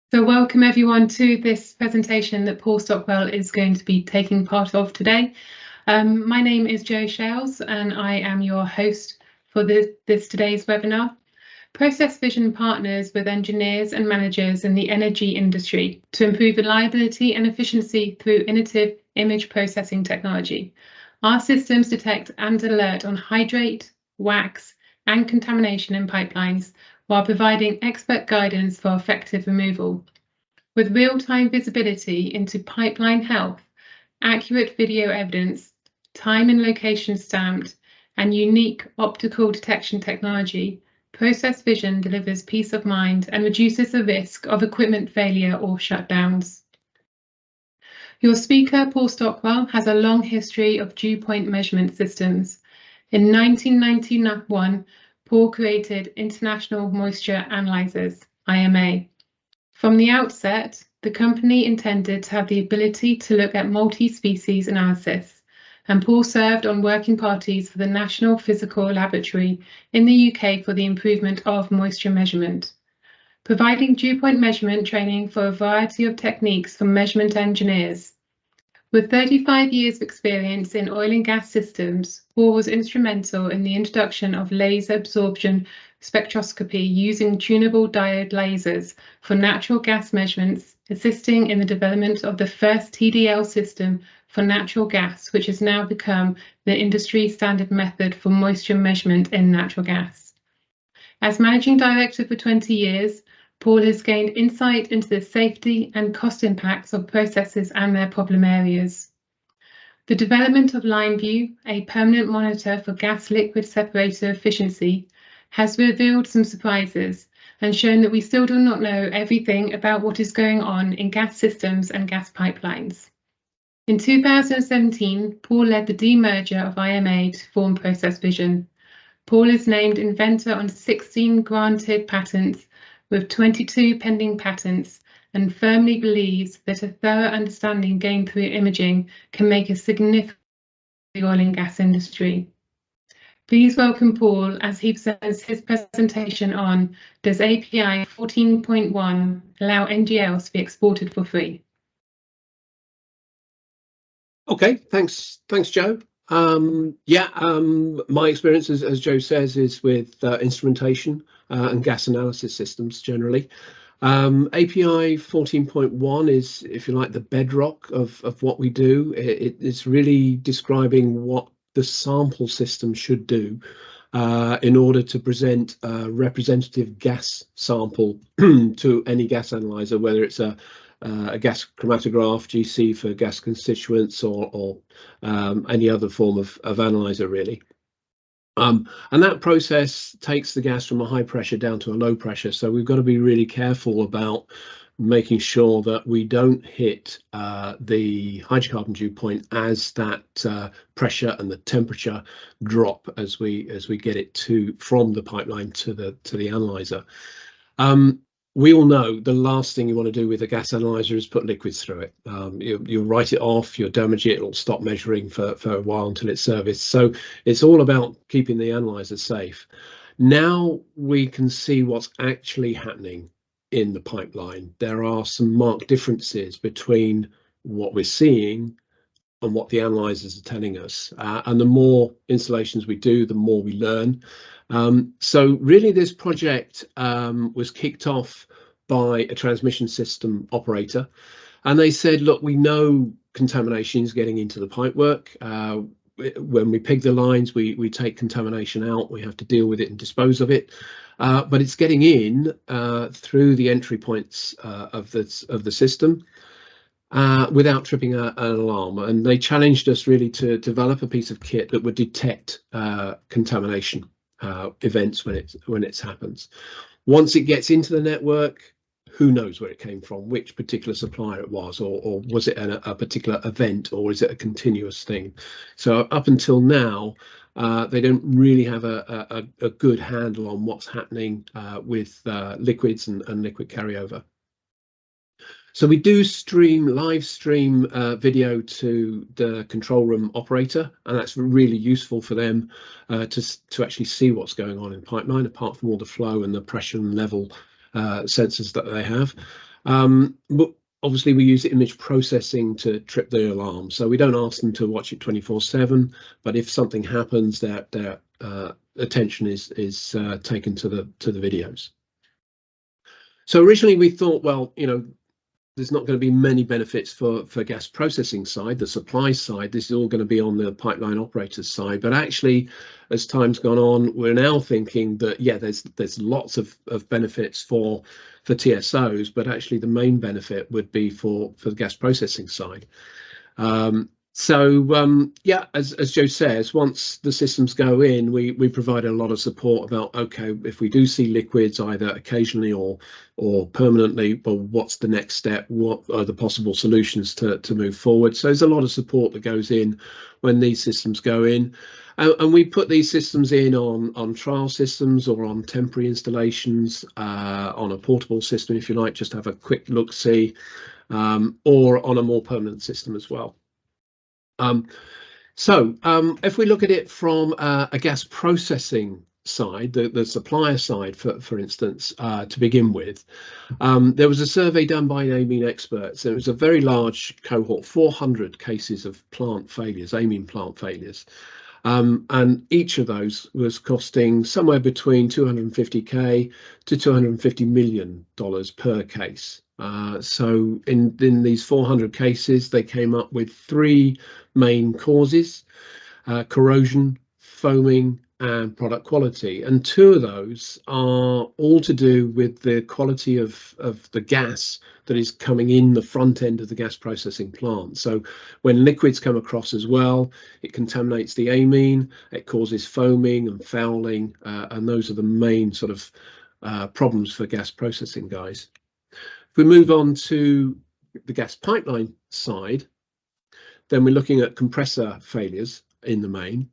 So welcome everyone to this presentation that Paul Stockwell is going to be taking part of today. My name is Jo Shales and I am your host for today's webinar. Process Vision partners with engineers and managers in the energy industry to improve reliability and efficiency through innovative image processing technology. Our systems detect and alert on hydrate, wax, and contamination in pipelines, while providing expert guidance for effective removal. With real-time visibility into pipeline health, accurate video evidence, time and location stamped, and unique optical detection technology, Process Vision delivers peace of mind and reduces the risk of equipment failure or shutdowns. Your speaker, Paul Stockwell, has a long history of dewpoint measurement systems. In 1991, Paul created International Moisture Analyzers, IMA. From the outset, the company intended to have the ability to look at multi-species analysis, and Paul served on working parties for the National Physical Laboratory in the UK for the improvement of moisture measurement, providing dewpoint measurement training for a variety of techniques for measurement engineers. With 35 years of experience in oil and gas systems, Paul was instrumental in the introduction of laser absorption spectroscopy using tunable diode lasers for natural gas measurements, assisting in the development of the first TDL system for natural gas, which has now become the industry standard method for moisture measurement in natural gas. As managing director for 20 years, Paul has gained insight into the safety and cost impacts of processes and their problem areas. The development of LineView, a permanent monitor for gas-liquid separator efficiency, has revealed some surprises and shown that we still do not know everything about what is going on in gas systems and gas pipelines. In 2017, Paul led the demerger of IMA to form Process Vision. Paul is named inventor on 16 granted patents with 22 pending patents, and firmly believes that a thorough understanding gained through imaging can make a significant difference in the oil and gas industry. Please welcome Paul as he presents his presentation on Does API 14.1 allow NGLs to be exported for free? Okay, thanks Jo. My experience, as Jo says, is with instrumentation and gas analysis systems generally. API 14.1 is, if you like, the bedrock of what we do. It's really describing what the sample system should do in order to present a representative gas sample to any gas analyzer, whether it's a gas chromatograph, GC for gas constituents, or any other form of analyzer really. And that process takes the gas from a high pressure down to a low pressure. So we've got to be really careful about making sure that we don't hit the hydrocarbon dew point as that pressure and the temperature drop as we get it from the pipeline to the analyzer. We all know the last thing you want to do with a gas analyzer is put liquids through it. You'll write it off, you'll damage it, it'll stop measuring for a while until it's serviced. So it's all about keeping the analyzer safe. Now we can see what's actually happening in the pipeline. There are some marked differences between what we're seeing and what the analyzers are telling us. And the more installations we do, the more we learn. So really this project was kicked off by a transmission system operator, and they said, look, we know contamination is getting into the pipework. When we pig the lines, we take contamination out, we have to deal with it and dispose of it, but it's getting in through the entry points of the system without tripping an alarm. And they challenged us really to develop a piece of kit that would detect contamination events when it happens. Once it gets into the network, who knows where it came from, which particular supplier it was, or was it a particular event, or is it a continuous thing? So up until now, they don't really have a good handle on what's happening with liquids and liquid carryover. So we do live stream video to the control room operator, and that's really useful for them to actually see what's going on in pipeline, apart from all the flow and the pressure and level sensors that they have. But obviously we use image processing to trip the alarm, so we don't ask them to watch it 24/7, but if something happens, their attention is taken to the videos. So originally we thought, well, there's not going to be many benefits for gas processing side, the supply side. This is all going to be on the pipeline operators side. But actually, as time's gone on, we're now thinking that, yeah, there's lots of benefits for TSOs, but actually the main benefit would be for the gas processing side. Yeah, as Joe says, once the systems go in, we provide a lot of support about, okay, if we do see liquids either occasionally or permanently, well, what's the next step? What are the possible solutions to move forward? So there's a lot of support that goes in when these systems go in. And we put these systems in on trial systems or on temporary installations, on a portable system, if you like, just have a quick look-see, or on a more permanent system as well. If we look at it from a gas processing side, the supplier side, for instance, to begin with, there was a survey done by amine experts. It was a very large cohort, 400 cases of plant failures, amine plant failures. And each of those was costing somewhere between $250K to $250 million per case. So in these 400 cases, they came up with 3 main causes: corrosion, foaming, and product quality. And 2 of those are all to do with the quality of the gas that is coming in the front end of the gas processing plant. So when liquids come across as well, it contaminates the amine, it causes foaming and fouling, and those are the main sort of problems for gas processing guys. If we move on to the gas pipeline side, then we're looking at compressor failures in the main.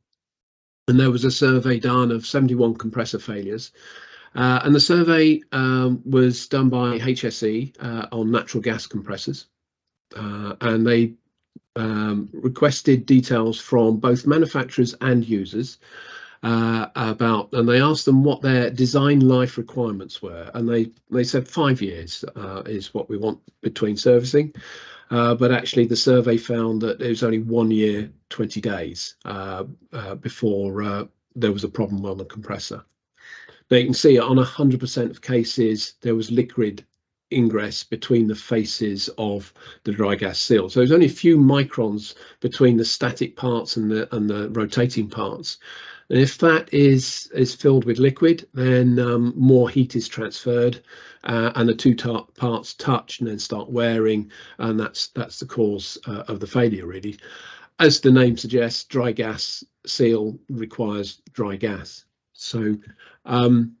And there was a survey done of 71 compressor failures. And the survey was done by HSE on natural gas compressors. And they requested details from both manufacturers and users and they asked them what their design life requirements were, and they said 5 years is what we want between servicing, but actually the survey found that it was only 1 year 20 days before there was a problem on the compressor. Now you can see on 100% of cases there was liquid ingress between the faces of the dry gas seal, so there's only a few microns between the static parts and the rotating parts. And if that is filled with liquid, then more heat is transferred, and the 2 parts touch and then start wearing, and that's the cause of the failure, really. As the name suggests, dry gas seal requires dry gas. So from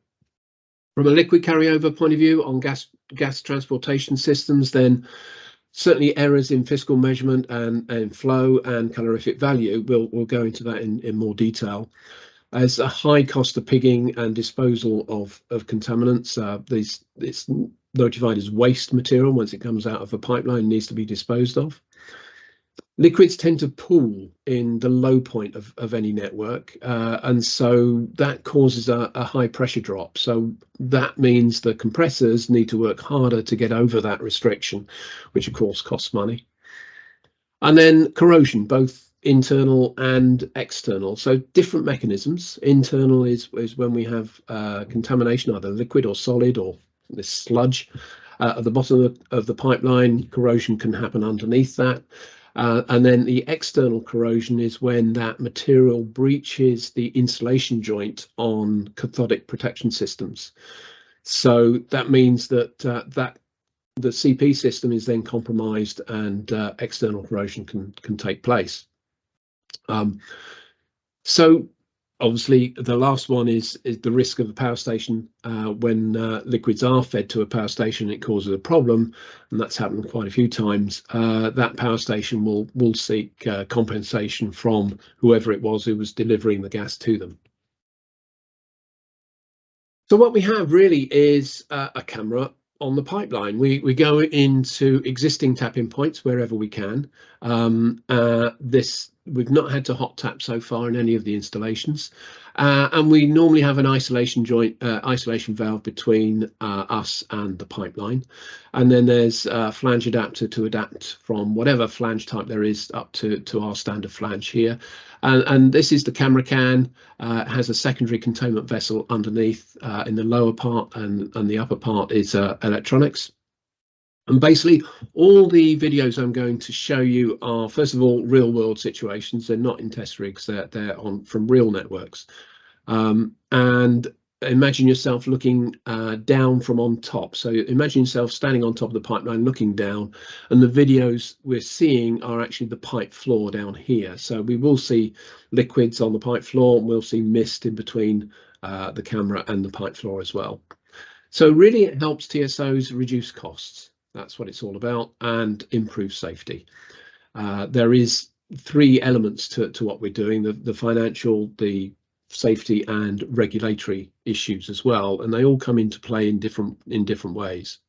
a liquid carryover point of view on gas transportation systems, then certainly errors in physical measurement and flow and calorific value, we'll go into that in more detail. As a high cost of pigging and disposal of contaminants, it's notified as waste material once it comes out of a pipeline, needs to be disposed of. Liquids tend to pool in the low point of any network, and so that causes a high pressure drop. So that means the compressors need to work harder to get over that restriction, which of course costs money. And then corrosion, both internal and external. So different mechanisms. Internal is when we have contamination, either liquid or solid or this sludge at the bottom of the pipeline. Corrosion can happen underneath that. And then the external corrosion is when that material breaches the insulation joint on cathodic protection systems. So that means that the CP system is then compromised, and external corrosion can take place. So obviously the last one is the risk of a power station. When liquids are fed to a power station, it causes a problem, and that's happened quite a few times. That power station will seek compensation from whoever it was who was delivering the gas to them. So what we have really is a camera on the pipeline. We go into existing tap-in points wherever we can, We've not had to hot tap so far in any of the installations, and we normally have an isolation valve between us and the pipeline, and then there's a flange adapter to adapt from whatever flange type there is up to our standard flange here. And this is the camera can. It has a secondary containment vessel underneath in the lower part, and the upper part is electronics. And basically, all the videos I'm going to show you are, first of all, real world situations. They're not in test rigs, they're from real networks. And imagine yourself looking down from on top. So imagine yourself standing on top of the pipeline looking down, and the videos we're seeing are actually the pipe floor down here. So we will see liquids on the pipe floor, and we'll see mist in between the camera and the pipe floor as well. So really it helps TSOs reduce costs. That's what it's all about, and improve safety. There is 3 elements to what we're doing: the financial, the safety, and regulatory issues as well, and they all come into play in different ways.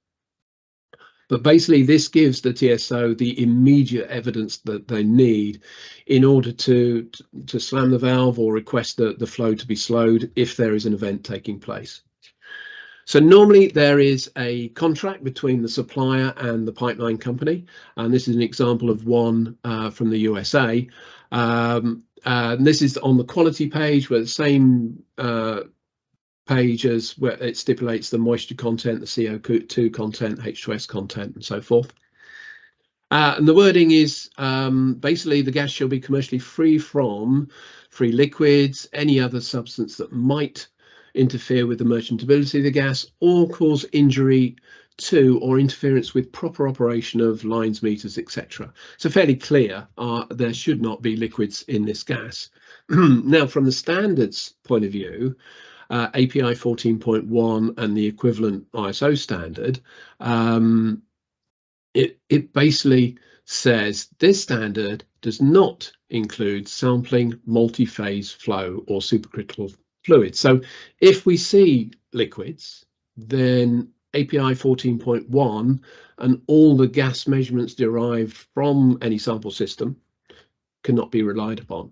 But basically, this gives the TSO the immediate evidence that they need in order to slam the valve or request the flow to be slowed if there is an event taking place. So normally there is a contract between the supplier and the pipeline company, and this is an example of one from the USA. And this is on the quality page, where the same page as where it stipulates the moisture content, the CO2 content, H2S content, and so forth. And the wording is basically the gas shall be commercially free from free liquids, any other substance that might interfere with the merchantability of the gas or cause injury to or interference with proper operation of lines, meters, etc. So fairly clear, there should not be liquids in this gas. Now, from the standards point of view, API 14.1 and the equivalent ISO standard, it basically says this standard does not include sampling multi-phase flow or supercritical fluids. So if we see liquids, then API 14.1 and all the gas measurements derived from any sample system cannot be relied upon.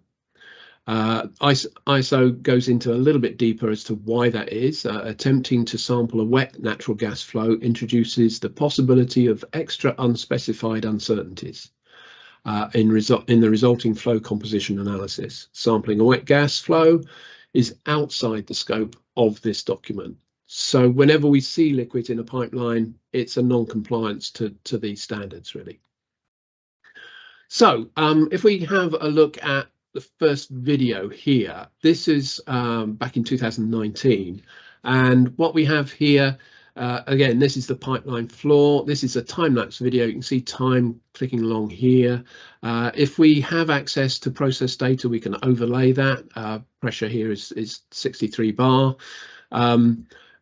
ISO goes into a little bit deeper as to why that is. Attempting to sample a wet natural gas flow introduces the possibility of extra unspecified uncertainties in the resulting flow composition analysis. Sampling a wet gas flow is outside the scope of this document. So whenever we see liquids in a pipeline, it's a non-compliance to these standards, really. So if we have a look at the first video here, this is back in 2019. And what we have here, again, this is the pipeline floor. This is a time-lapse video. You can see time clicking along here. If we have access to process data, we can overlay that. Pressure here is 63 bar.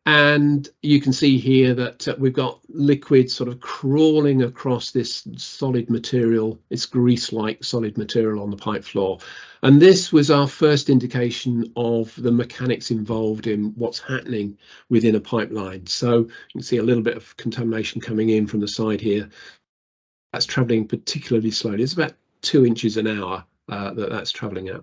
And you can see here that we've got liquid sort of crawling across this solid material, this grease-like solid material on the pipe floor. And this was our first indication of the mechanics involved in what's happening within a pipeline. So you can see a little bit of contamination coming in from the side here. That's traveling particularly slowly. It's about 2 inches an hour that's traveling at.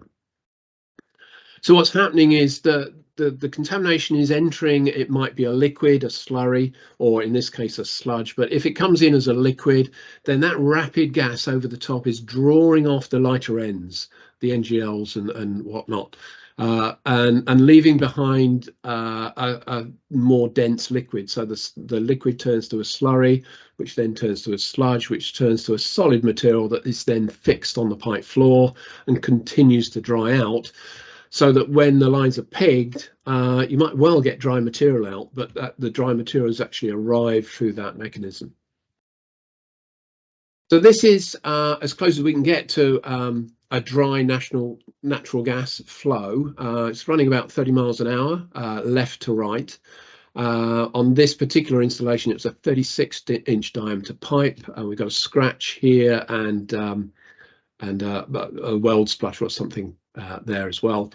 So what's happening is that the contamination is entering. It might be a liquid, a slurry, or in this case a sludge. But if it comes in as a liquid, then that rapid gas over the top is drawing off the lighter ends, the NGLs and whatnot, and leaving behind a more dense liquid. So the liquid turns to a slurry, which then turns to a sludge, which turns to a solid material that is then fixed on the pipe floor and continues to dry out. So that when the lines are pegged, you might well get dry material out, but the dry material has actually arrived through that mechanism. So this is as close as we can get to a dry natural gas flow. It's running about 30 miles an hour, left to right. On this particular installation, it was a 36-inch diameter pipe. We've got a scratch here and a weld splatter or something there as well.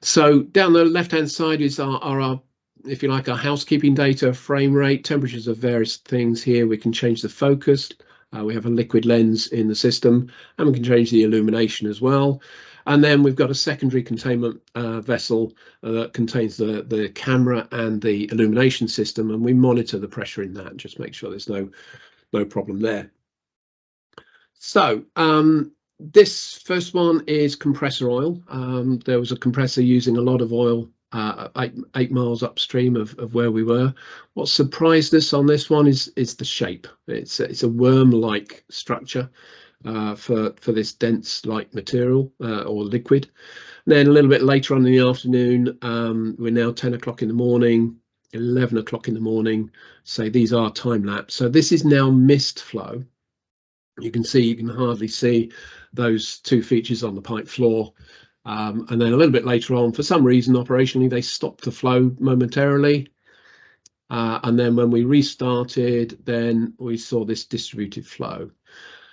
So down the left-hand side is our, if you like, our housekeeping data, frame rate, temperatures of various things here. We can change the focus, We have a liquid lens in the system, and we can change the illumination as well. And then we've got a secondary containment vessel that contains the camera and the illumination system, and we monitor the pressure in that and just make sure there's no problem there. So this first one is compressor oil. There was a compressor using a lot of oil 8 miles upstream of where we were. What surprised us on this one is the shape. It's a worm-like structure for this dense-like material or liquid. And then a little bit later on in the afternoon, we're now 10 o'clock in the morning, 11 o'clock in the morning. So these are time lapse. So this is now mist flow. You can hardly see those two features on the pipe floor. And then a little bit later on, for some reason, operationally, they stopped the flow momentarily. And then when we restarted, then we saw this distributed flow.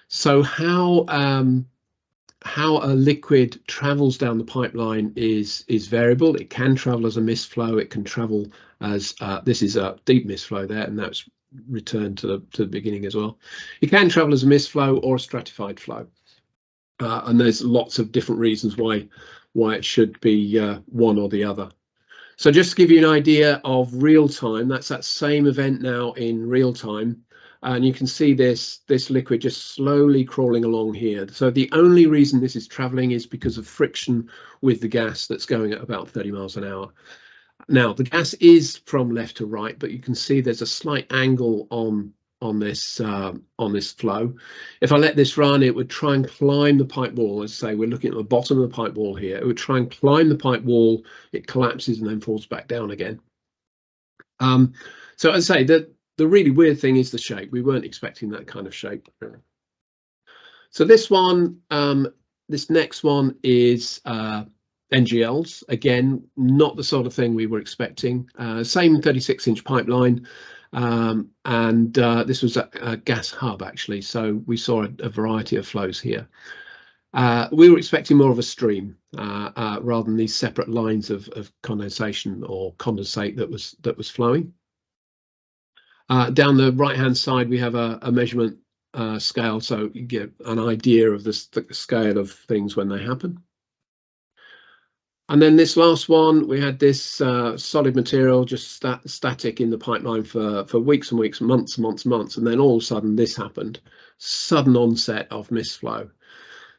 So how a liquid travels down the pipeline is variable. It can travel as a mist flow. It can travel as this is a deep mist flow there, and that's returned to the beginning as well. It can travel as a mist flow or a stratified flow, and there's lots of different reasons why it should be one or the other. So just to give you an idea of real time, that's that same event now in real time. And you can see this liquid just slowly crawling along here. So the only reason this is traveling is because of friction with the gas that's going at about 30 miles an hour. Now the gas is from left to right, but you can see there's a slight angle on this flow. If I let this run, it would try and climb the pipe wall. As I say, we're looking at the bottom of the pipe wall here. It would try and climb the pipe wall. It collapses and then falls back down again. So as I say, the really weird thing is the shape. We weren't expecting that kind of shape. So this one, this next one is NGLs. Again, not the sort of thing we were expecting. Same 36-inch pipeline, and this was a gas hub actually. So we saw a variety of flows here. We were expecting more of a stream rather than these separate lines of condensation or condensate that was flowing. Down the right-hand side, we have a measurement scale, so you get an idea of the scale of things when they happen. And then this last one, we had this solid material just static in the pipeline for weeks and weeks, months, and then all of a sudden this happened. Sudden onset of mist flow.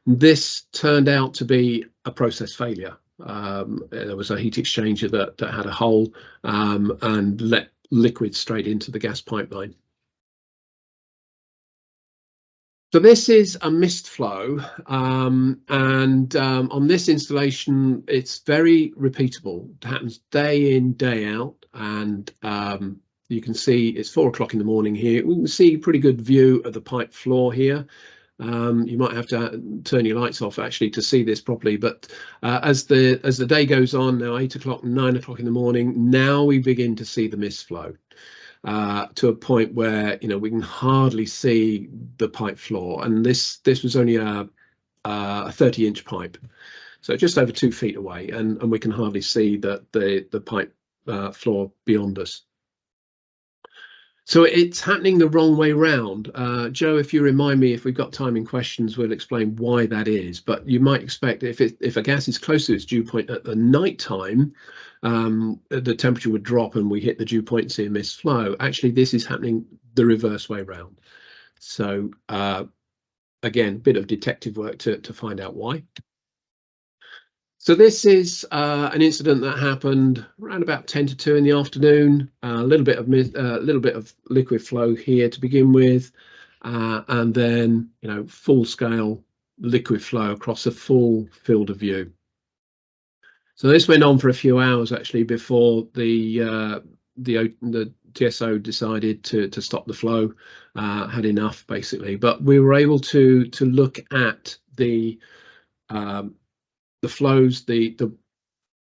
This turned out to be a process failure. There was a heat exchanger that had a hole and let liquid straight into the gas pipeline. So this is a mist flow, and on this installation, it's very repeatable. It happens day in, day out, and you can see it's 4 o'clock in the morning here. We can see a pretty good view of the pipe floor here. You might have to turn your lights off actually to see this properly, but as the day goes on, now 8 o'clock, 9 o'clock in the morning, now we begin to see the mist flow to a point where we can hardly see the pipe floor, and this was only a 30-inch pipe, so just over 2 feet away, and we can hardly see the pipe floor beyond us. So it's happening the wrong way round. Joe, if you remind me, if we've got time in questions, we'll explain why that is. But you might expect if a gas is close to its dew point at the night time, the temperature would drop and we hit the dew point and see a mist flow. Actually, this is happening the reverse way round. So again, a bit of detective work to find out why. So this is an incident that happened around about 10 to 2 in the afternoon. A little bit of liquid flow here to begin with, and then full-scale liquid flow across a full field of view. So this went on for a few hours actually before the TSO decided to stop the flow. Had enough basically, but we were able to look at the flows, the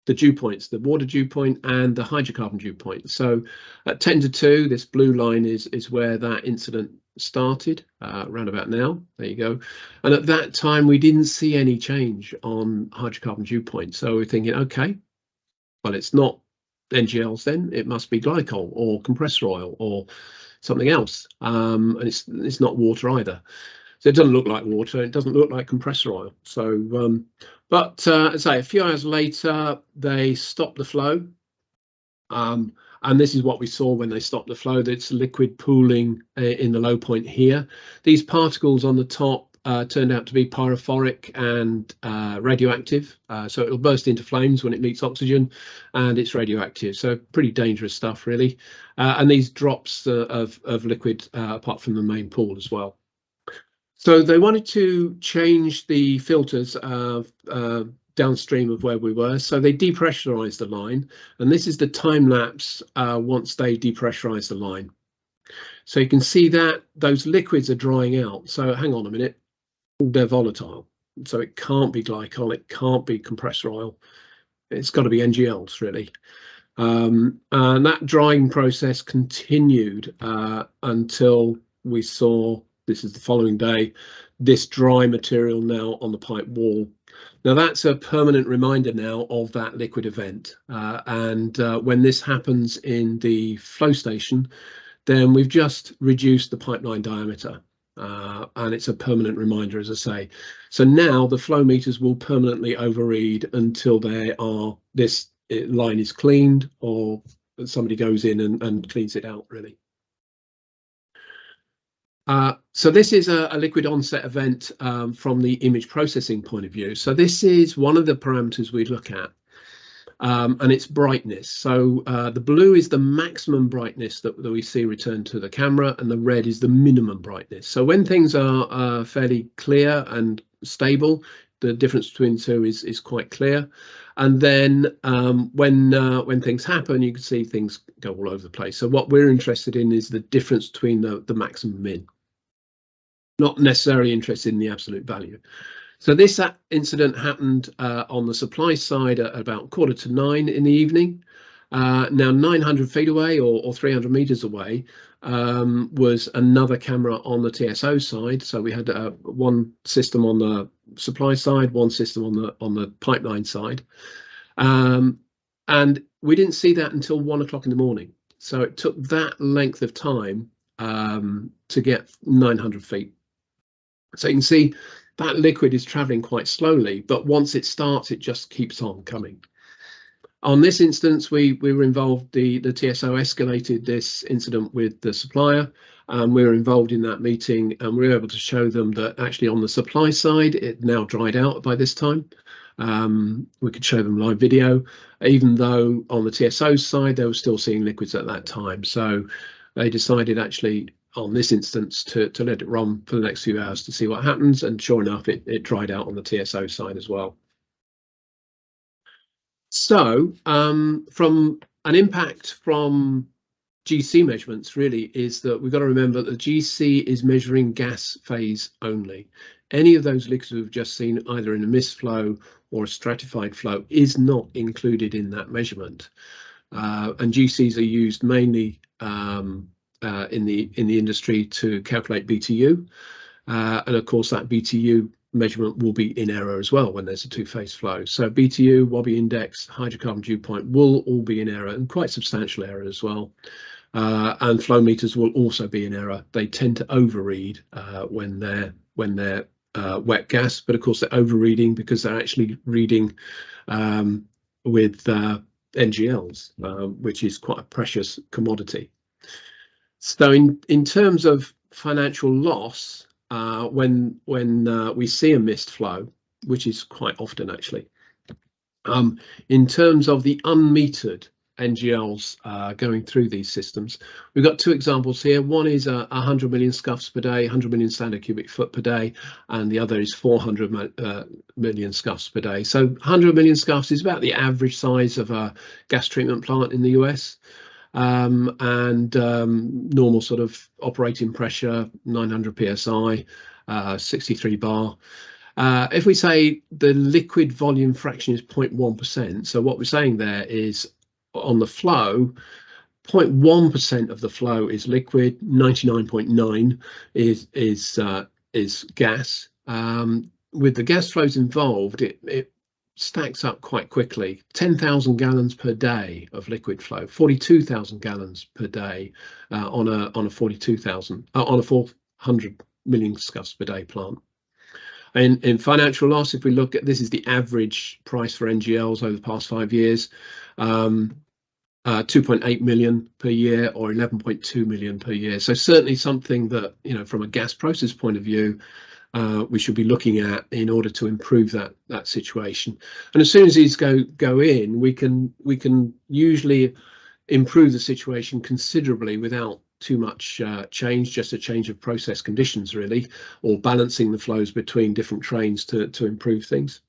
dew points, the water dew point and the hydrocarbon dew point. So at 10 to 2, this blue line is where that incident started, around about now. There you go. And at that time, we didn't see any change on hydrocarbon dew point. So we're thinking, okay, well, it's not NGLs then, it must be glycol or compressor oil or something else, and it's not water either. So it doesn't look like water. It doesn't look like compressor oil. So, but as I say, a few hours later, they stopped the flow. And this is what we saw when they stopped the flow. That's liquid pooling in the low point here. These particles on the top turned out to be pyrophoric and radioactive. So it'll burst into flames when it meets oxygen, and it's radioactive. So pretty dangerous stuff, really. And these drops of liquid apart from the main pool as well. So they wanted to change the filters downstream of where we were. So they depressurized the line, and this is the time lapse once they depressurize the line. So you can see that those liquids are drying out. So hang on a minute, they're volatile. So it can't be glycol, it can't be compressor oil. It's got to be NGLs, really. And that drying process continued until we saw, this is the following day, this dry material now on the pipe wall. Now that's a permanent reminder now of that liquid event. And when this happens in the flow station, then we've just reduced the pipeline diameter. And it's a permanent reminder, as I say. So now the flow meters will permanently overread until this line is cleaned, or somebody goes in and cleans it out, really. So this is a liquid onset event from the image processing point of view. So this is one of the parameters we look at, and it's brightness. So the blue is the maximum brightness that we see returned to the camera, and the red is the minimum brightness. So when things are fairly clear and stable, the difference between the two is quite clear. And then when things happen, you can see things go all over the place. So what we're interested in is the difference between the max and min. Not necessarily interested in the absolute value. So this incident happened on the supply side at about 8:45 in the evening. Now 900 feet away or 300 meters away was another camera on the TSO side. So we had one system on the supply side, one system on the pipeline side, and we didn't see that until 1 o'clock in the morning. So it took that length of time to get 900 feet. So you can see that liquid is traveling quite slowly, but once it starts, it just keeps on coming. On this instance, we were involved, the TSO escalated this incident with the supplier, and we were involved in that meeting, and we were able to show them that actually on the supply side, it now dried out by this time. We could show them live video, even though on the TSO side, they were still seeing liquids at that time. So they decided actually on this instance to let it run for the next few hours to see what happens, and sure enough, it dried out on the TSO side as well. So from an impact from GC measurements really is that we've got to remember that the GC is measuring gas phase only. Any of those liquids we've just seen, either in a mist flow or a stratified flow, is not included in that measurement. And GCs are used mainly in the industry to calculate BTU, and of course that BTU measurement will be in error as well when there's a two-phase flow. So BTU, Wobbe index, hydrocarbon dew point will all be in error, and quite substantial error as well. And flow meters will also be in error. They tend to overread when they're wet gas, but of course they're overreading because they're actually reading with NGLs, which is quite a precious commodity. So in terms of financial loss, when we see a mist flow, which is quite often actually, in terms of the unmetered NGLs going through these systems, we've got two examples here. One is 100 million scuffs per day, 100 million standard cubic foot per day, and the other is 400 million scuffs per day. So 100 million scuffs is about the average size of a gas treatment plant in the US. And normal sort of operating pressure, 900 psi, 63 bar. If we say the liquid volume fraction is 0.1%, so what we're saying there is on the flow, 0.1% of the flow is liquid, 99.9 is gas. With the gas flows involved, it stacks up quite quickly. 10,000 gallons per day of liquid flow, 42,000 gallons per day on a 400 million scf per day plant. And in financial loss, if we look at, this is the average price for NGLs over the past 5 years, 2.8 million per year or 11.2 million per year. So certainly something that, you know, from a gas process point of view, we should be looking at in order to improve that situation. And as soon as these go in, we can usually improve the situation considerably without too much change, just a change of process conditions really, or balancing the flows between different trains to improve things.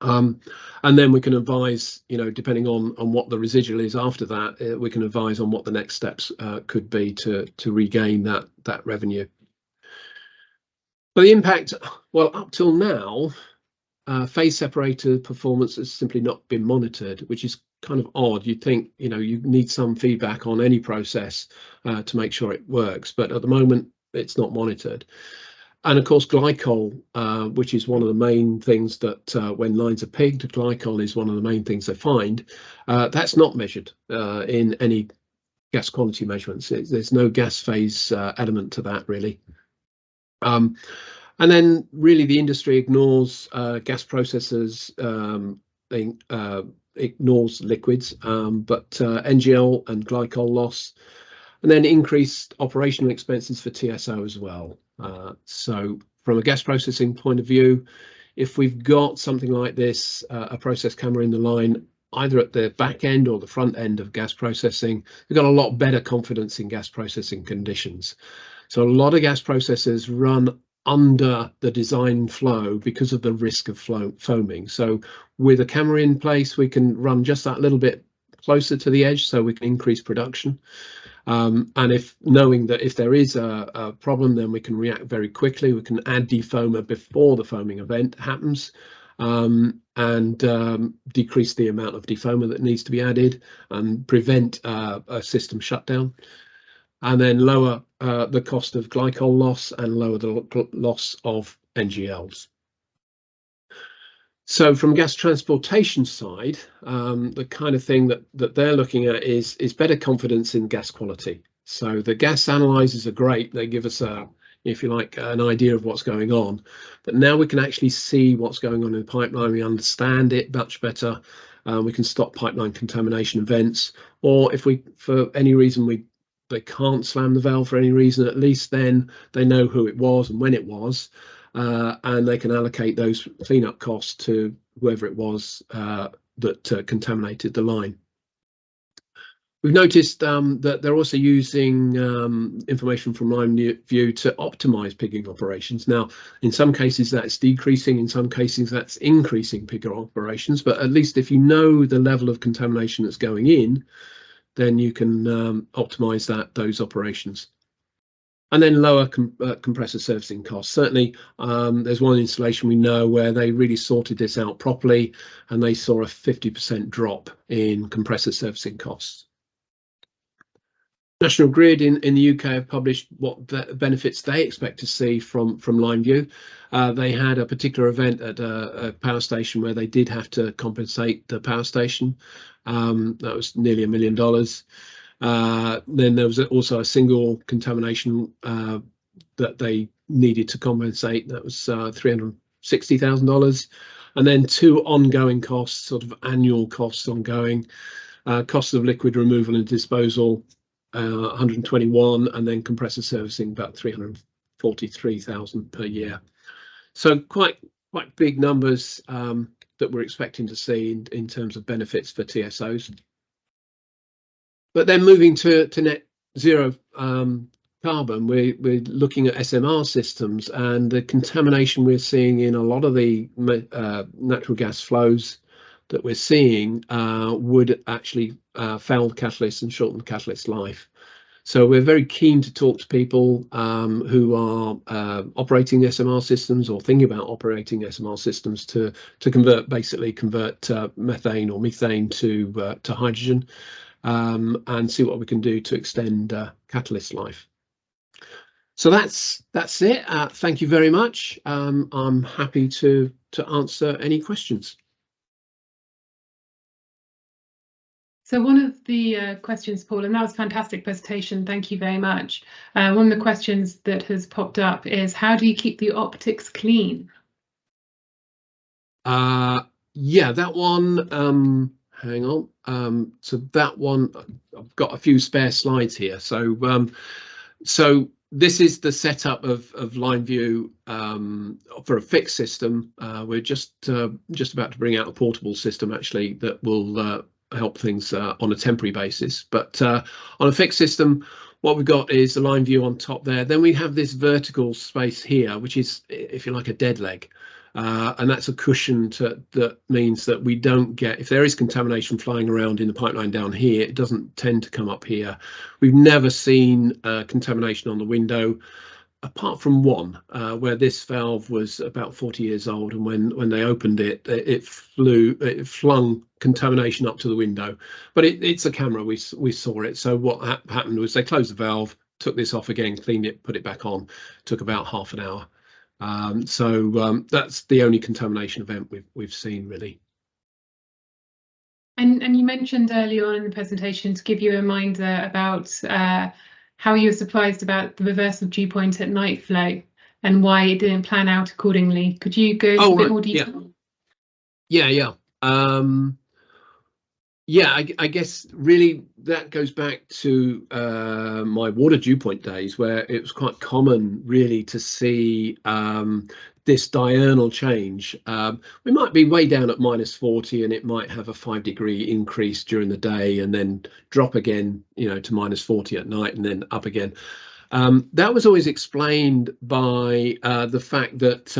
And then we can advise, you know, depending on what the residual is after that, we can advise on what the next steps could be to regain that revenue. But the impact, well, up till now, phase separator performance has simply not been monitored, which is kind of odd. You'd think, you know, you need some feedback on any process to make sure it works, but at the moment it's not monitored. And of course, glycol, which is one of the main things that when lines are pigged, glycol is one of the main things they find. That's not measured in any gas quality measurements. There's no gas phase element to that really. And then really the industry ignores gas processors, ignores liquids, but NGL and glycol loss, and then increased operational expenses for TSO as well. So from a gas processing point of view, if we've got something like this, a process camera in the line, either at the back end or the front end of gas processing, we've got a lot better confidence in gas processing conditions. So a lot of gas processors run under the design flow because of the risk of foaming. So with a camera in place, we can run just that little bit closer to the edge so we can increase production. And if knowing that if there is a problem, then we can react very quickly. We can add defoamer before the foaming event happens, and decrease the amount of defoamer that needs to be added and prevent a system shutdown. And then lower the cost of glycol loss and lower the loss of NGLs. So from gas transportation side, the kind of thing that they're looking at is better confidence in gas quality. So the gas analyzers are great. They give us if you like, an idea of what's going on. But now we can actually see what's going on in the pipeline. We understand it much better. We can stop pipeline contamination events, or if we, for any reason, they can't slam the valve for any reason, at least then they know who it was and when it was. And they can allocate those cleanup costs to whoever it was that contaminated the line. We've noticed that they're also using information from LimeView to optimize pigging operations. Now, in some cases that's decreasing, in some cases that's increasing pigger operations, but at least if you know the level of contamination that's going in, then you can optimize those operations. And then lower compressor servicing costs. Certainly, there's one installation we know where they really sorted this out properly, and they saw a 50% drop in compressor servicing costs. National Grid in the UK have published what benefits they expect to see from LimeView. They had a particular event at a power station where they did have to compensate the power station. That was nearly $1 million. Then there was also a single contamination that they needed to compensate. That was $360,000. And then 2 ongoing costs, sort of annual costs ongoing, costs of liquid removal and disposal, 121, and then compressor servicing about 343,000 per year. So quite big numbers that we're expecting to see in terms of benefits for TSOs. But then moving to net zero carbon, we're looking at SMR systems, and the contamination we're seeing in a lot of the natural gas flows that we're seeing would actually foul the catalyst and shorten the catalyst life. So we're very keen to talk to people who are operating SMR systems or thinking about operating SMR systems to basically convert methane or methane to hydrogen, and see what we can do to extend catalyst life. So that's it. Thank you very much. I'm happy to answer any questions. So one of the questions, Paul, and that was a fantastic presentation, thank you very much. One of the questions that has popped up is, how do you keep the optics clean? Yeah, that one, hang on. So that one, I've got a few spare slides here. So this is the setup of line view for a fixed system. We're just about to bring out a portable system actually that will help things on a temporary basis. But on a fixed system, what we've got is the line view on top there. Then we have this vertical space here, which is, if you like, a dead leg. And that's a cushion that means that we don't get, if there is contamination flying around in the pipeline down here, it doesn't tend to come up here. We've never seen contamination on the window, apart from one where this valve was about 40 years old, and when they opened it, it flung contamination up to the window. But it's a camera, we saw it. So what happened was they closed the valve, took this off again, cleaned it, put it back on. Took about half an hour. That's the only contamination event we've seen really. And you mentioned earlier on in the presentation to give you a reminder about how you were surprised about the reversal of dewpoint at night flow and why it didn't plan out accordingly. Could you go into a bit more detail? Yeah. Yeah, I guess really that goes back to my water dewpoint days, where it was quite common really to see this diurnal change. We might be way down at -40 and it might have a 5-degree increase during the day and then drop again, to -40 at night and then up again. That was always explained by the fact that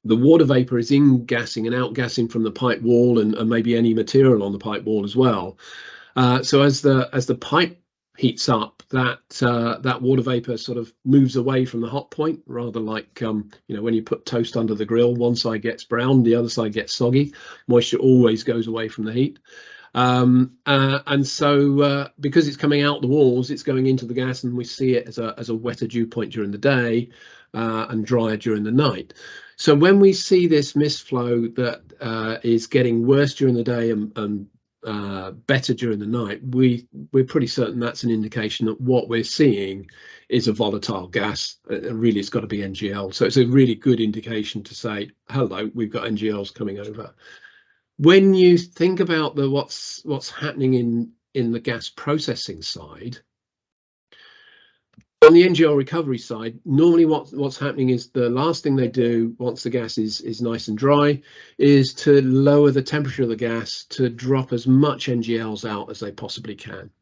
the water vapor is in-gassing and out-gassing from the pipe wall and maybe any material on the pipe wall as well. So as the pipe heats up, that water vapor sort of moves away from the hot point, rather like when you put toast under the grill, one side gets brown, the other side gets soggy. Moisture always goes away from the heat. And so because it's coming out the walls, it's going into the gas, and we see it as a wetter dew point during the day and drier during the night. So when we see this mist flow that is getting worse during the day and better during the night, we're pretty certain that's an indication that what we're seeing is a volatile gas. Really, it's got to be NGL. So it's a really good indication to say, hello, we've got NGLs coming over. When you think about what's happening in the gas processing side, on the NGL recovery side, normally what's happening is the last thing they do once the gas is nice and dry is to lower the temperature of the gas to drop as much NGLs out as they possibly can.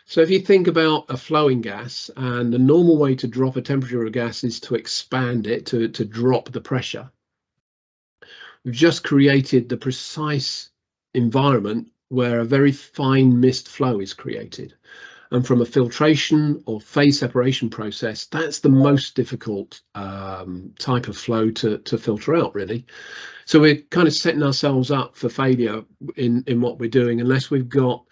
So if you think about a flowing gas, and the normal way to drop a temperature of a gas is to expand it, to drop the pressure. We've just created the precise environment where a very fine mist flow is created. And from a filtration or phase separation process, that's the most difficult type of flow to filter out, really. So we're kind of setting ourselves up for failure in what we're doing, unless we've got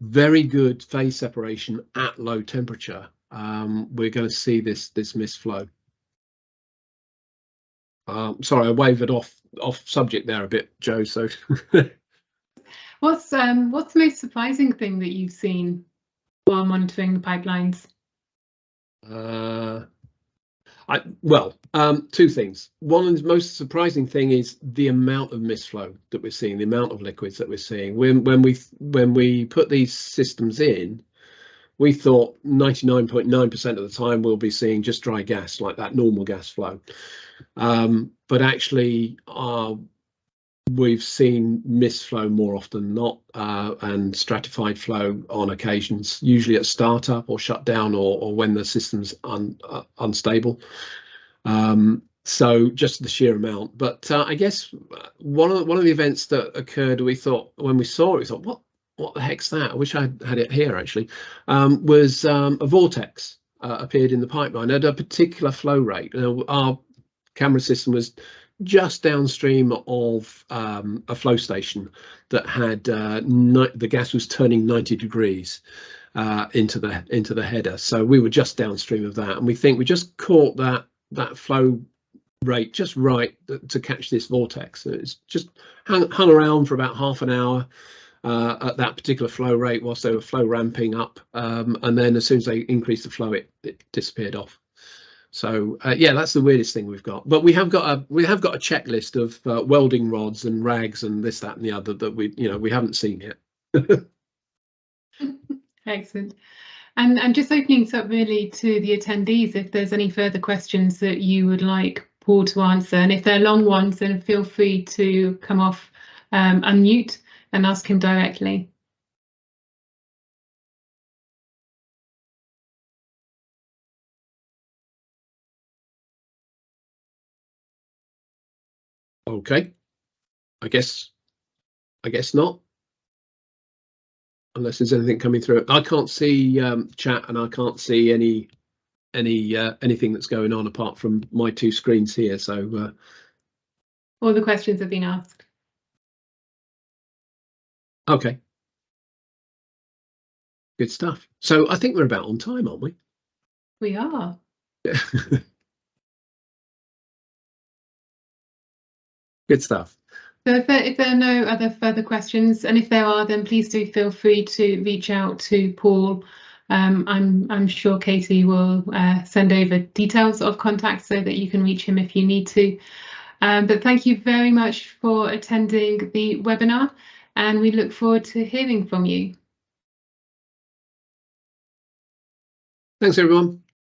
very good phase separation at low temperature. We're going to see this mist flow. Sorry, I wavered off subject there a bit, Joe. So what's the most surprising thing that you've seen while monitoring the pipelines? Two things. One of the most surprising thing is the amount of mist flow that we're seeing, the amount of liquids that we're seeing. When we put these systems in, we thought 99.9% of the time we'll be seeing just dry gas, like that normal gas flow. But actually, we've seen mist flow more often than not, and stratified flow on occasions, usually at startup or shutdown or when the system's unstable. So just the sheer amount. But I guess one of the events that occurred, we thought when we saw it, we thought, what the heck's that? I wish I had it here actually. Was a vortex appeared in the pipeline at a particular flow rate. Our camera system was just downstream of a flow station that had the gas was turning 90 degrees into the header. So we were just downstream of that, and we think we just caught that flow rate just right to catch this vortex. It's just hung around for about half an hour. at that particular flow rate whilst they were flow ramping up, and then as soon as they increased the flow, it disappeared off. So yeah, that's the weirdest thing we've got. But we have got a checklist of welding rods and rags and this, that, and the other that we haven't seen yet. Excellent. And just opening this up really to the attendees, if there's any further questions that you would like Paul to answer, and if they're long ones, then feel free to come off, unmute, and ask him directly. Okay, I guess not, unless there's anything coming through. I can't see chat, and I can't see anything that's going on apart from my two screens here. So All the questions have been asked. okay, good stuff. So I think we're about on time, aren't we? We are. Good stuff. So if there are no other further questions, and if there are, then please do feel free to reach out to Paul. I'm sure Katie will send over details of contacts so that you can reach him if you need to. But thank you very much for attending the webinar, and we look forward to hearing from you. Thanks, everyone.